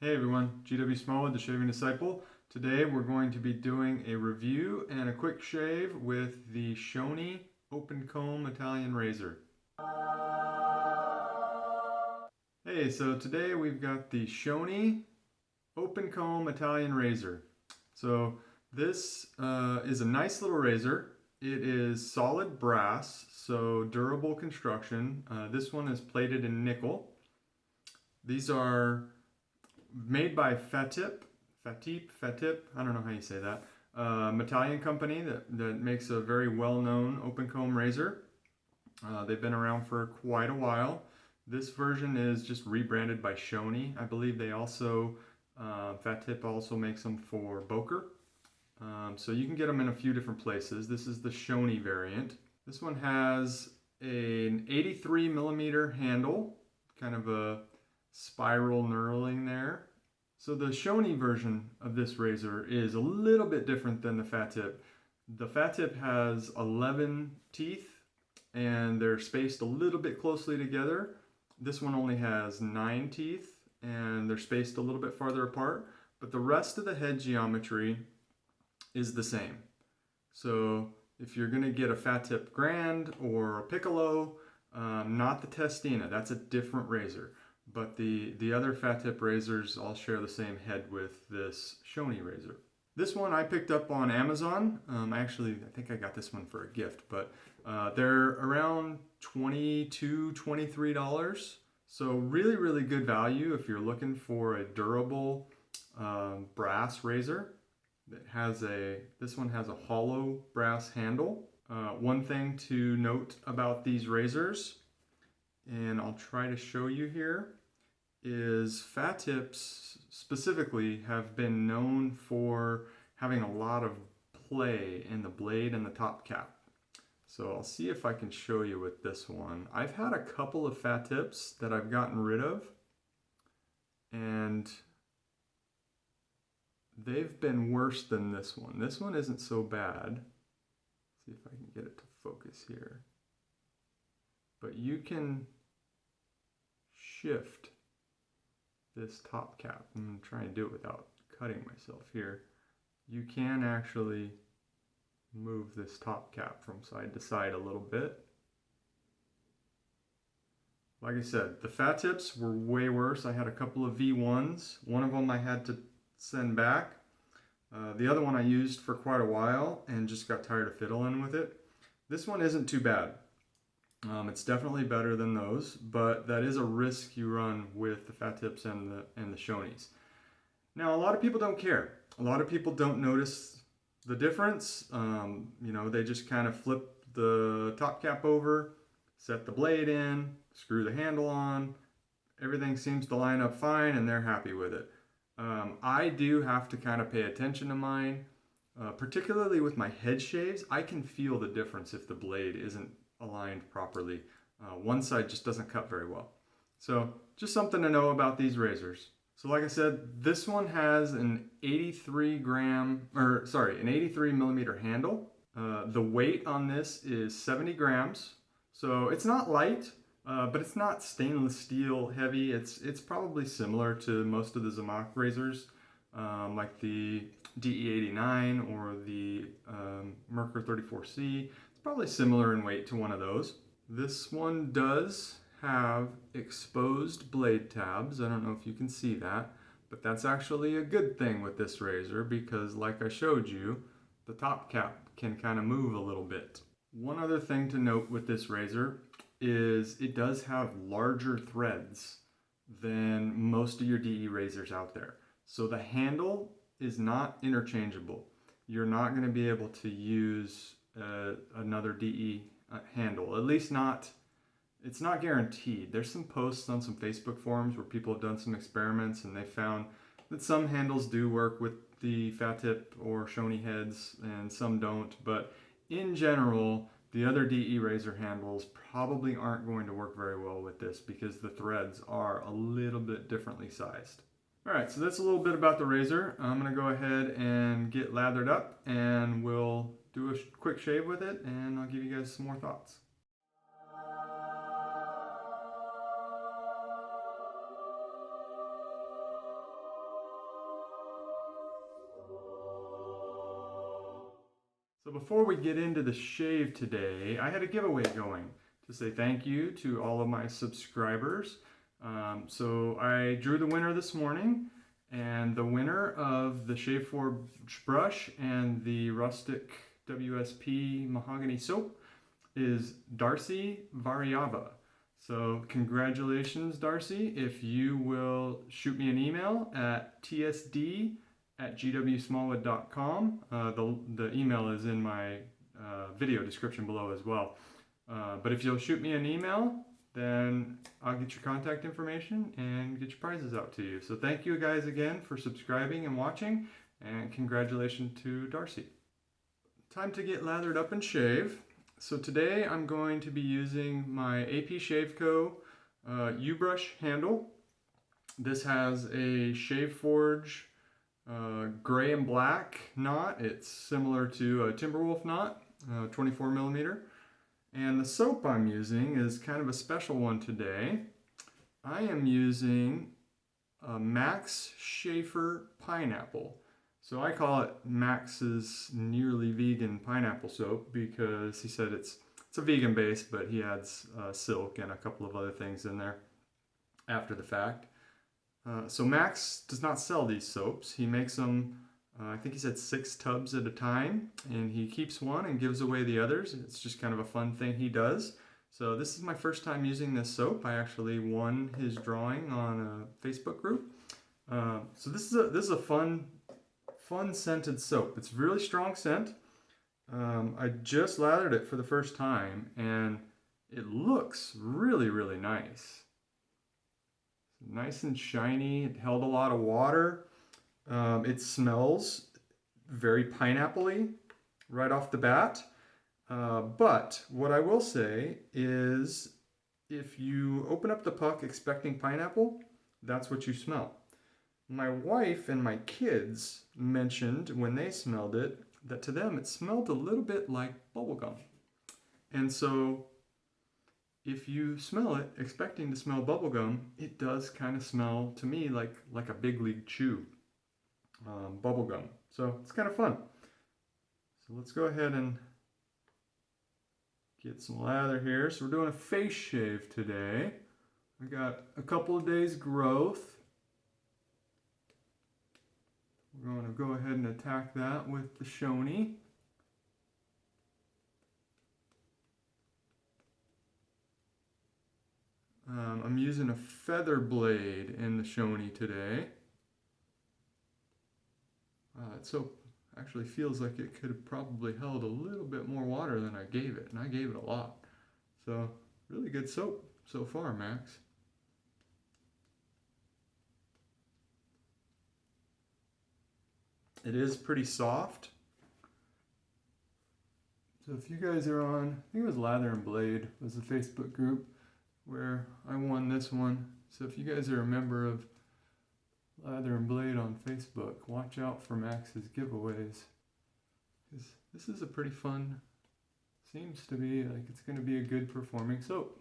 Hey everyone, gwsmallwood, the Shaving Disciple. Today we're going to be doing a review and a quick shave with the Schöne Open Comb Italian razor. Hey, so today we've got the Schöne Open Comb Italian razor. So this is a nice little razor. It is solid brass, so durable construction. This one is plated in nickel. These are made by Fatip, I don't know how you say that, Italian company that makes a very well-known open comb razor. They've been around for quite a while. This version is just rebranded by Schöne. I believe they also, Fatip also makes them for Boker. So you can get them in a few different places. This is the Schöne variant. This one has an 83 millimeter handle, kind of a spiral knurling there. So the Schöne version of this razor is a little bit different than the Fatip. The Fatip has 11 teeth and they're spaced a little bit closely together. This one only has 9 teeth and they're spaced a little bit farther apart, but the rest of the head geometry is the same. So if you're going to get a Fatip Grand or a Piccolo, not the Testina, that's a different razor. But the other Fatip razors all share the same head with this Schöne razor. This one I picked up on Amazon. Actually, I think I got this one for a gift, but they're around $22, $23. So really, really good value if you're looking for a durable brass razor. This one has a hollow brass handle. One thing to note about these razors, and I'll try to show you here, is Fatips specifically have been known for having a lot of play in the blade and the top cap. So I'll see if I can show you with this one. I've had a couple of Fatips that I've gotten rid of, and they've been worse than this one. This one isn't so bad. Let's see if I can get it to focus here. But you can shift this top cap. I'm going to try and do it without cutting myself here. You can actually move this top cap from side to side a little bit. Like I said, the Fatips were way worse. I had a couple of V1s. One of them I had to send back. The other one I used for quite a while and just got tired of fiddling with it. This one isn't too bad. It's definitely better than those, but that is a risk you run with the Fatips and the Schönes. Now, a lot of people don't care. A lot of people don't notice the difference. They just kind of flip the top cap over, set the blade in, screw the handle on. Everything seems to line up fine and they're happy with it. I do have to kind of pay attention to mine, particularly with my head shaves. I can feel the difference if the blade isn't aligned properly. One side just doesn't cut very well. So just something to know about these razors. So like I said, this one has an 83 millimeter handle. The weight on this is 70 grams. So it's not light, but it's not stainless steel heavy. It's probably similar to most of the Zamach razors, like the DE89 or the Merkur 34C. Probably similar in weight to one of those. This one does have exposed blade tabs. I don't know if you can see that, but that's actually a good thing with this razor because, like I showed you, the top cap can kind of move a little bit. One other thing to note with this razor is it does have larger threads than most of your DE razors out there. So the handle is not interchangeable. You're not going to be able to use another DE handle, at least not, it's not guaranteed. There's some posts on some Facebook forums where people have done some experiments and they found that some handles do work with the Fatip or Schöne heads and some don't, but in general, the other DE razor handles probably aren't going to work very well with this because the threads are a little bit differently sized. Alright, so that's a little bit about the razor. I'm going to go ahead and get lathered up and we'll do a quick shave with it and I'll give you guys some more thoughts. before we get into the shave today, I had a giveaway going to say thank you to all of my subscribers. So I drew the winner this morning, and the winner of the Shave Forge brush and the rustic WSP mahogany soap is Darcy Variava. So congratulations, Darcy. If you will shoot me an email at tsd@gwsmallwood.com. The email is in my video description below as well. But if you'll shoot me an email, then I'll get your contact information and get your prizes out to you. So thank you guys again for subscribing and watching, and congratulations to Darcy. Time to get lathered up and shave. So today I'm going to be using my AP Shave Co. U-brush handle. This has a Shave Forge gray and black knot. It's similar to a Timberwolf knot, 24 millimeter. And the soap I'm using is kind of a special one today. I am using a Max Schaefer pineapple. So I call it Max's nearly vegan pineapple soap because he said it's a vegan base, but he adds silk and a couple of other things in there after the fact. So Max does not sell these soaps. He makes them, I think he said 6 tubs at a time, and he keeps one and gives away the others. It's just kind of a fun thing he does. So this is my first time using this soap. I actually won his drawing on a Facebook group. So this is a fun scented soap. It's really strong scent. I just lathered it for the first time, and it looks really, really nice. Nice and shiny. It held a lot of water. It smells very pineapple-y right off the bat. But what I will say is if you open up the puck expecting pineapple, that's what you smell. My wife and my kids mentioned when they smelled it that to them it smelled a little bit like bubblegum. And so if you smell it expecting to smell bubblegum, it does kind of smell to me like a big league chew bubblegum. So it's kind of fun. So let's go ahead and get some lather here. So we're doing a face shave today. We got a couple of days growth. We're going to go ahead and attack that with the Schöne. I'm using a feather blade in the Schöne today. That soap actually feels like it could have probably held a little bit more water than I gave it, and I gave it a lot. So really good soap so far, Max. It is pretty soft. So if you guys are on, I think it was Lather and Blade was the Facebook group where I won this one. So if you guys are a member of Lather and Blade on Facebook, watch out for Max's giveaways. This is a pretty fun, seems to be like it's going to be a good performing soap.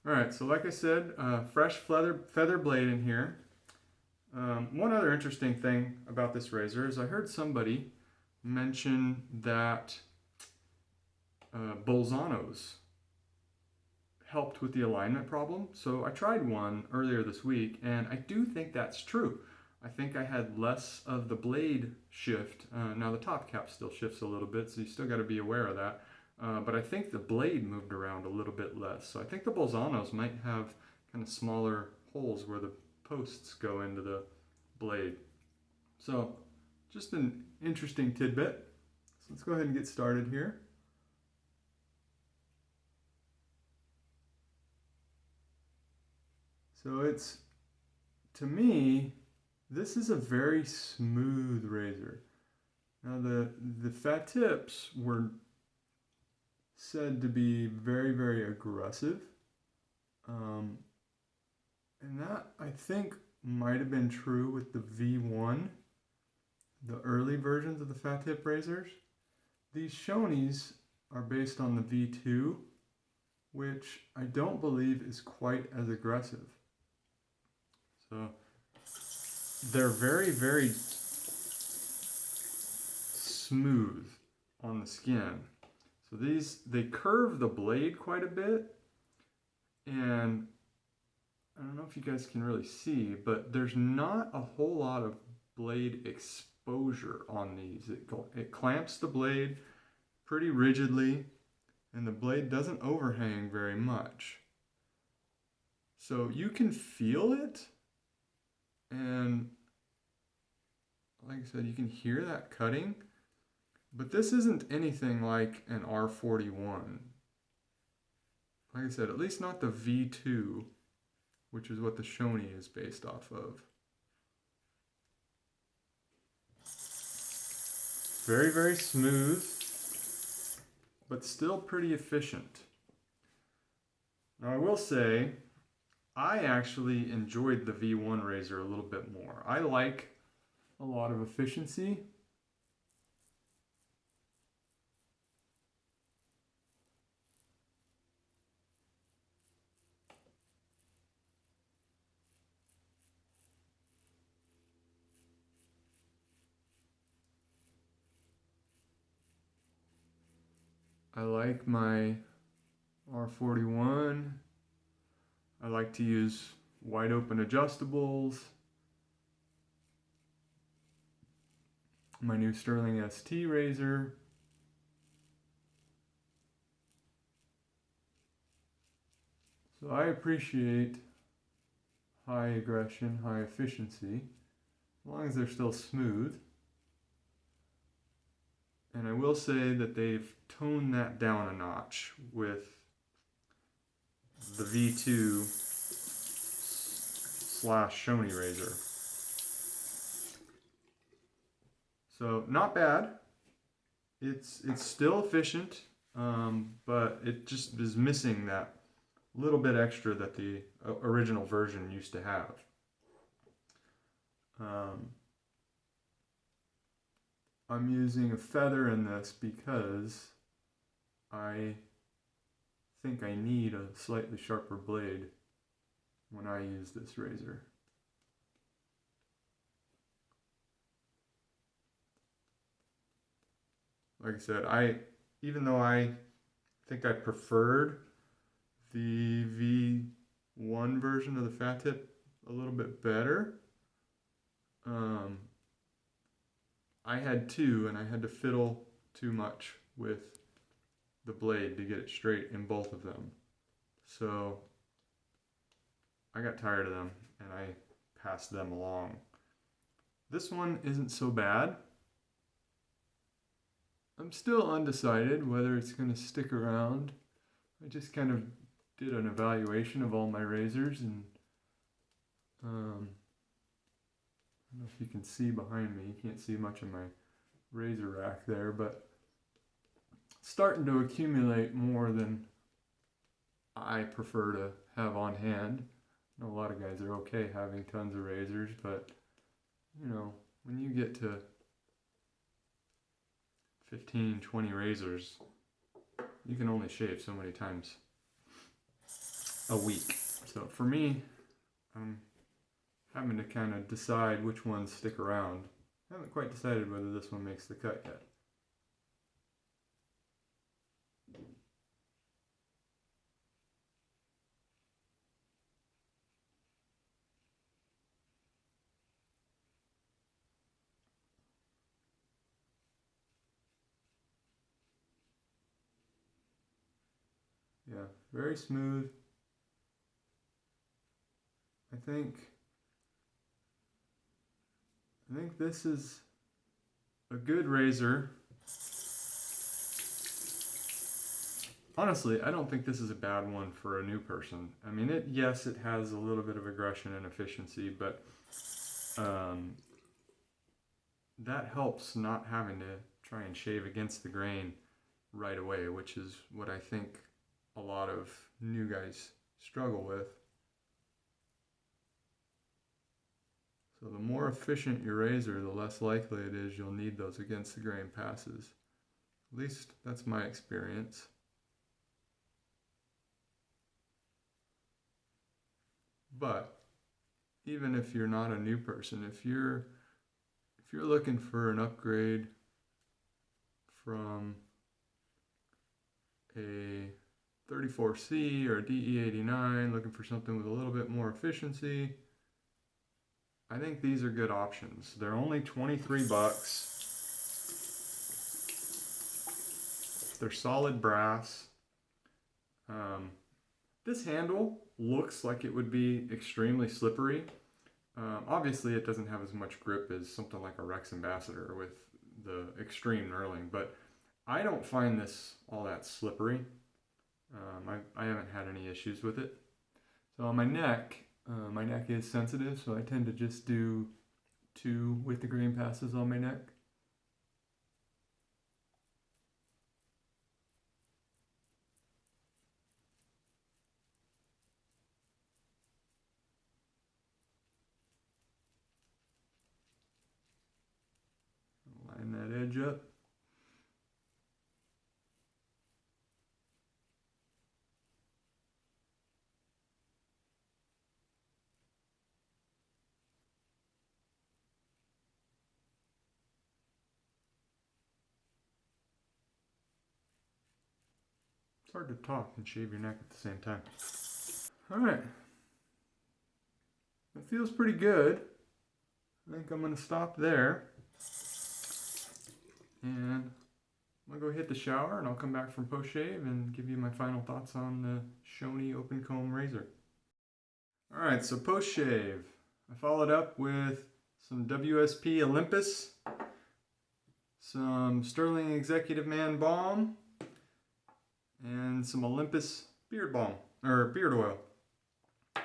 Alright, so like I said, fresh feather blade in here. One other interesting thing about this razor is I heard somebody mention that Bolzanos helped with the alignment problem. So I tried one earlier this week, and I do think that's true. I think I had less of the blade shift. Now the top cap still shifts a little bit, so you still got to be aware of that. But I think the blade moved around a little bit less. So I think the Bolzanos might have kind of smaller holes where the posts go into the blade. So just an interesting tidbit. So let's go ahead and get started here. So it's, to me, this is a very smooth razor. Now the fat tips were said to be very, very aggressive. And that, I think, might have been true with the V1, the early versions of the fat tip razors. These Schönes are based on the V2, which I don't believe is quite as aggressive. So they're very, very smooth on the skin. So they curve the blade quite a bit, and I don't know if you guys can really see, but there's not a whole lot of blade exposure on these. It clamps the blade pretty rigidly, and the blade doesn't overhang very much. So you can feel it, and like I said, you can hear that cutting, but this isn't anything like an R41. Like I said, at least not the V2, which is what the Schöne is based off of. Very, very smooth, but still pretty efficient. Now I will say, I actually enjoyed the V1 razor a little bit more. I like a lot of efficiency. I like my R41. I like to use wide open adjustables. My new Sterling ST razor. So I appreciate high aggression, high efficiency, as long as they're still smooth. And I will say that they've toned that down a notch with the V2 / Schöne razor. So not bad. It's still efficient, but it just is missing that little bit extra that the original version used to have. I'm using a feather in this because I think I need a slightly sharper blade when I use this razor. Like I said, even though I think I preferred the V1 version of the Fatip a little bit better, I had two, and I had to fiddle too much with the blade to get it straight in both of them. So I got tired of them, and I passed them along. This one isn't so bad. I'm still undecided whether it's going to stick around. I just kind of did an evaluation of all my razors, and I don't know if you can see behind me. You can't see much of my razor rack there, but it's starting to accumulate more than I prefer to have on hand. I know a lot of guys are okay having tons of razors, but you know, when you get to 15, 20 razors, you can only shave so many times a week. So for me, I'm having to kind of decide which ones stick around. I haven't quite decided whether this one makes the cut yet. Yeah, very smooth. I think this is a good razor. Honestly, I don't think this is a bad one for a new person. I mean, yes, it has a little bit of aggression and efficiency, but that helps not having to try and shave against the grain right away, which is what I think a lot of new guys struggle with. So the more efficient your razor, the less likely it is you'll need those against the grain passes. At least that's my experience. But even if you're not a new person, if you're looking for an upgrade from a 34C or a DE89, looking for something with a little bit more efficiency, I think these are good options. They're only 23 bucks. They're solid brass. This handle looks like it would be extremely slippery. Obviously it doesn't have as much grip as something like a Rex Ambassador with the extreme knurling, but I don't find this all that slippery. I haven't had any issues with it. So on my neck is sensitive, so I tend to just do 2 with the grain passes on my neck. Line that edge up. It's hard to talk and shave your neck at the same time. Alright. That feels pretty good. I think I'm going to stop there. And I'm going to go hit the shower and I'll come back from post-shave and give you my final thoughts on the Schöne Open Comb Razor. Alright, so post-shave. I followed up with some WSP Olympus, some Sterling Executive Man Balm, and some Olympus beard balm, or beard oil.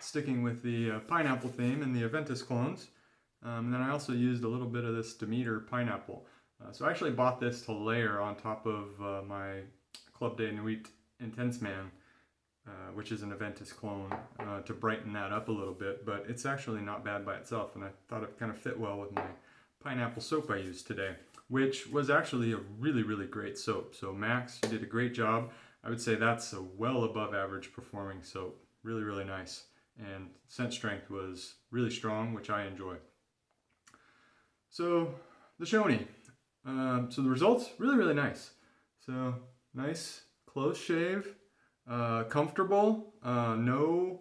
Sticking with the pineapple theme and the Aventus clones. And then I also used a little bit of this Demeter pineapple. So I actually bought this to layer on top of my Club de Nuit Intense Man, which is an Aventus clone, to brighten that up a little bit, but it's actually not bad by itself, and I thought it kind of fit well with my pineapple soap I used today, which was actually a really, really great soap. So Max, you did a great job. I would say that's a well above average performing soap. Really, really nice. And scent strength was really strong, which I enjoy. So the Schöne. So the results, really, really nice. So nice, close shave, comfortable, no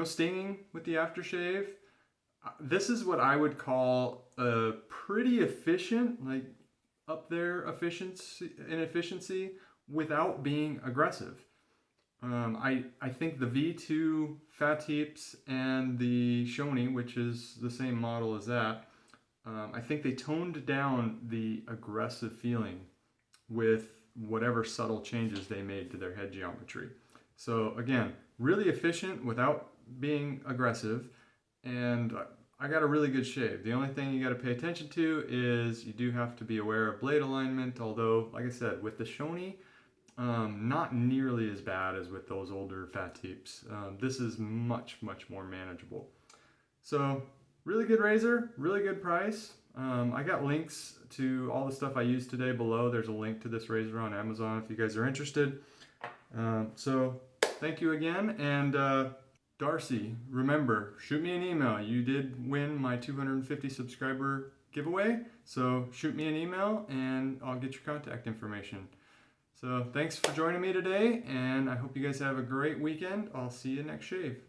stinging with the aftershave. This is what I would call a pretty efficient, like up there efficiency without being aggressive. I think the V2 Fatips and the Schöne, which is the same model as that, I think they toned down the aggressive feeling with whatever subtle changes they made to their head geometry. So again, really efficient without being aggressive, and I got a really good shave. The only thing you got to pay attention to is you do have to be aware of blade alignment, although, like I said, with the Schöne, not nearly as bad as with those older Fatips. This is much, much more manageable. So really good razor, really good price. I got links to all the stuff I used today below. There's a link to this razor on Amazon if you guys are interested. So thank you again. And Darcy, remember, shoot me an email. You did win my 250 subscriber giveaway. So shoot me an email and I'll get your contact information. So thanks for joining me today, and I hope you guys have a great weekend. I'll see you next shave.